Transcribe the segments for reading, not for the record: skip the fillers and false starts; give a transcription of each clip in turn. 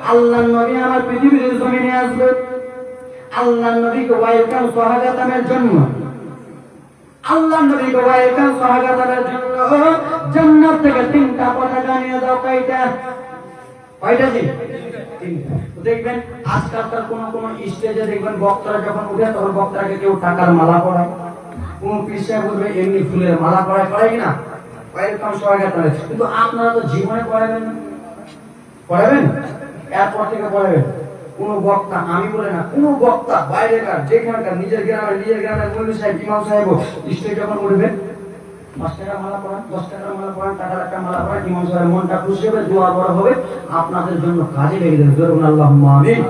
আল্লাহর নবী আমার পৃথিবীর জমিনে আসবে, আল্লাহর নবীকে ওয়েলকাম স্বাগতমের জন্য, আল্লাহর নবীকে ওয়েলকাম স্বাগতমের জন্য জান্নাত থেকে 3টা পতাকা নিয়ে দাও। কয়টা জি? 3টা। দেখবেন আজকালকার কোন স্টেজে দেখবেন বক্তারা যখন উঠে তখন বক্তাকে কেউ টাকার মালা পরায়, কোন পিসা বলবে এমনি ফুলের মালা পরায় কিনা ওয়েলকাম স্বাগতম। কিন্তু আপনারা তো জীবনে পড়াবেন না, পড়াবেন এরপর থেকে পড়াবেন। কোন বক্তা, আমি বলে না, কোন বক্তা বাইরেকার যেখানকার নিজের গ্রামের মৌলভী সাহেব ইমাম সাহেব স্টেজ যখন উঠবেন 5 টাকা মালা পড়ান, 10 টাকার মালা পড়ান, টাকার একটা মালা পড়ান, ইমাম সাহেবের মনটা খুশি হবে, দোয়া বড় হবে, আপনাদের জন্য কাজে লেগে যাবে। জোরে আল্লাহুম্মা আমিন।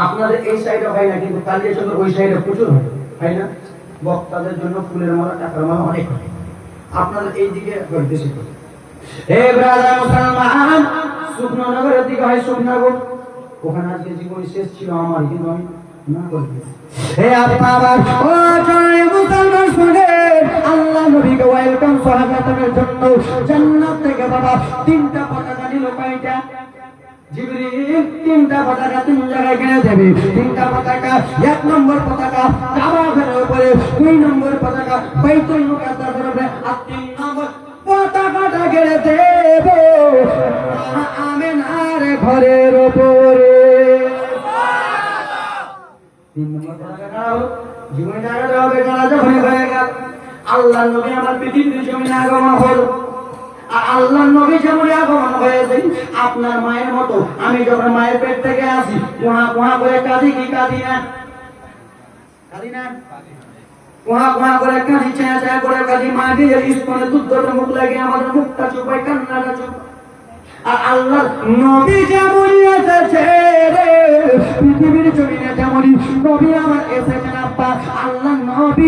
আপনাদের এই সাইডে হয় না, কিন্তু কালিয়াচকের ওই সাইডে প্রচুর হয় না? বক্তাদের জন্য ফুলের মালা, টাকার মালা অনেক হয়, আপনাদের এই দিকে বেশি। হে ব্রাদার মুসলমান, সুবহানাল্লাহের দিকে হয় সুবহানাল্লাহ, ওখানে আজকে জীবন শেষ ছিল আমার, কিন্তু আমি না করতে। হে আপনারা ও জয় মুসলমান শুনে, আল্লাহ নবীকে ওয়েলকাম স্বাগতমের জন্য জান্নাত থেকে বাবা 3টা পতাকা দিল। কয়টা? জিবরিল 3টা পতাকা 3 জায়গায় গেড়ে দেবে। 3টা পতাকা, 1 নম্বর পতাকা কাবাগের উপরে, 2 নম্বর পতাকা বাইতুল মুকাদ্দাসের উপরে, আর 3 নম্বর পতাকাটা গেড়ে দেব আমিনার ঘরের উপরে। 3 নম্বর পতাকা জীবনে জায়গা হবে যারা যখন হয়ে গেল। আল্লাহর নবী আমার পৃথিবীর জমিনে আগমন হলো, আর আল্লাহর নবী যেমন আগমন হয়েছে, আপনার মায়ের মতো আমি যখন মায়ের পেট থেকে আসি কোহা করে কাঁদি কি কাঁদি না? কাঁদি না? কোহা করে কাঁদি, চেঁচা করে কাঁদি। মা দিয়ে স্তনে দুধটা মুখ লাগে, আমাদের মুখটা চুপাই, কান্নাটা চুপাই। আর আল্লাহর নবী যেমন এসেছে রে পৃথিবীর জমিনে, তেমনই নবী আমার এসেছেন। আব্বা আল্লাহর নবী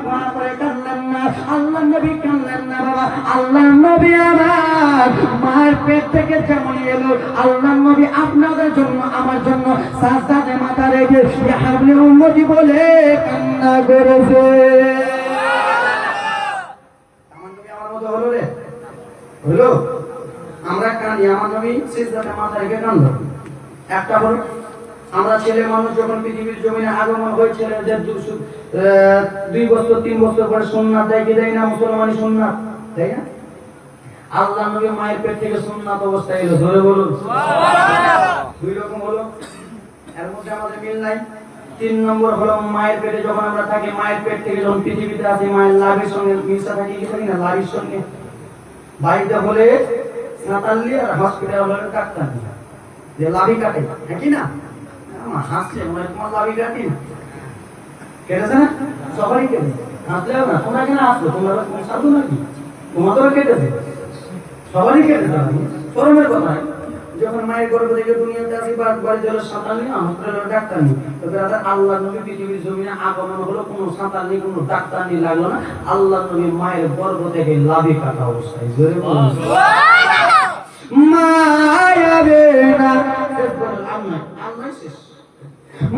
কোহা করে কাঁদলেন না, আল্লাহর নবী কাঁদলেন না বাবা। আল্লাহর নবী আমার মায়ের পেট থেকে যেমন এলো, আল্লাহর নবী আপনাদের জন্য আমার জন্য সাজদাতে মাথা রেখে ইয়া হাবলি উম্মতি বলে কান্না করেছে। আমার নবী আমার মতো হলো রে, হলো? আমরা কাঁদি, আমার নবী সিজদাতে মাথা রেখে কাঁদল। একটা বলো, আমরা ছেলে মানুষ যখন পৃথিবীর জমিনে আগমন হয়েছিল, 2 বছর 3 বছর পরে সুন্নাত দেয় কি দেয় না? মুসলমানি সুন্নাত তাই না? আল্লাহ নবী মায়ের পেট থেকে সুন্নাত অবস্থায় এলো। ধরে বলুন সুবহানাল্লাহ। 2 রকম হলো, এর মধ্যে আমাদের মিল নাই। 3 নম্বর হলো মায়ের পেটে যখন আমরা থাকি, মায়ের পেট থেকে যখন পৃথিবীতে আসি, মায়ের লাভির সঙ্গে মিশা থাকি কি থাকি না? লাভির সঙ্গে। বাড়িতে হলে সাঁতালি আর হসপিটাল হলে ডাক্তার যে লাভি কাটে, হ্যাঁ কি না? আমার হাসছে মনে হয় তোমার লাভি কাটি না, কেটেছে না? সবারই কেটে, হাসলেও না। তোমরা কেন আসলো? তোমরা সাধু নাকি? তোমাদেরও কেটেছে, সবারই কেটেছে। শরমের কথা। যখন মায়ের গর্ভ থেকে দুনিয়াতে আসি, বাড়িতে হলো সাঁতার নেই, হসপিটাল হলো ডাক্তার নেই। তো ব্রাদার আল্লাহ নবী পৃথিবীর জমিনে আগমন হলো, কোনো সাঁতার নেই, কোনো ডাক্তার নেই, লাগলো না। আল্লাহ নবী মায়ের গর্ভ থেকে লাভি কাটা অবস্থায়। জোরে বলুন সুবহানাল্লাহ। মায়া বেনা আল্লাহ শেষ,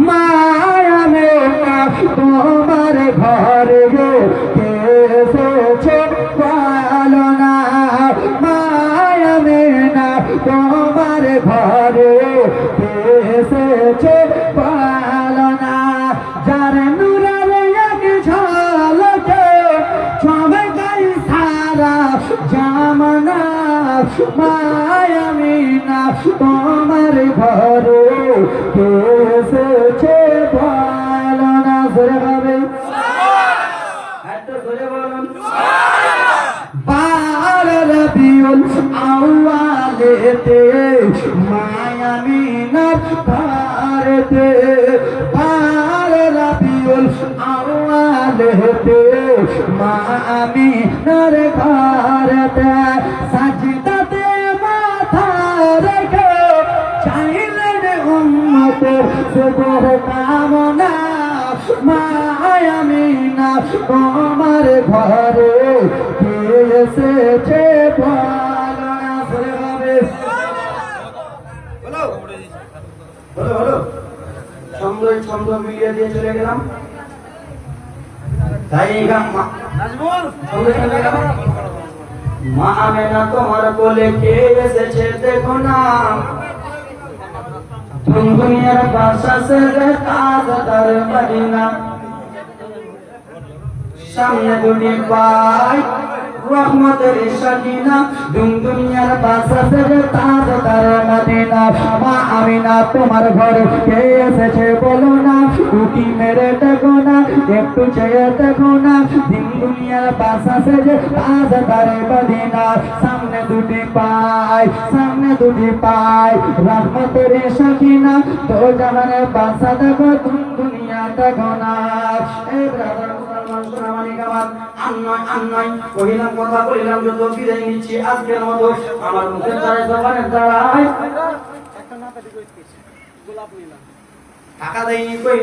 মায়া বেনা তোমার ঘরে এসেছে পালনা, মায়া বেনা তোমার ঘরে এসেছে পালনা। যার নূরের এক ঝলকে চমকাই সারা জামানা, মায়া বেনা তোমার ঘরে এসেছে পালনা। ধরে ভাবে আউয়ালেতে মায়া মিনার ঘরেতে, পার রাবিউল আউয়ালেতে মায়া মিনার ঘরেতে, সাজদাতে মাথা রেখে চাইলেন উম্মতের শুভর কামনা, মায়া মিনা তোমার ঘরে এসেছে পালনা। ধরে ভাবে বলো বলো বলো, ছন্দ মিলিয়ে দিয়ে চলে গেলাম। তাই মা আমেনা তোমার কোলে কে এসেছে দেখো না, তুম দুনিয়ার বাসা সে তাজদার মদিনা সামনে দুটি পাই রহমতের সাকিনা দুম দুনিয়ার বাসা সে তাজদার মদিনা মা আমিনা তোমার ঘরে কে এসেছে বলো না উকি মেরে দেখো না একটু চেয়ে দেখো না দিন দুনিয়ার বাসা সে তাজদার মদিনা সামনে দুটি পাই রহমতের সাকিনা তো জাহানের বাসা দেখো তুম দুনিয়া দেখো না। এই ব্রাদার মুসলমান সোনামানিক আমার আন্নয় কহিলাম কথা বলিলাম যত বিদায় নিচ্ছি আজকের মতো আমার মুখের দ্বারা জবানের দ্বারায় টাকা দেয়নি কই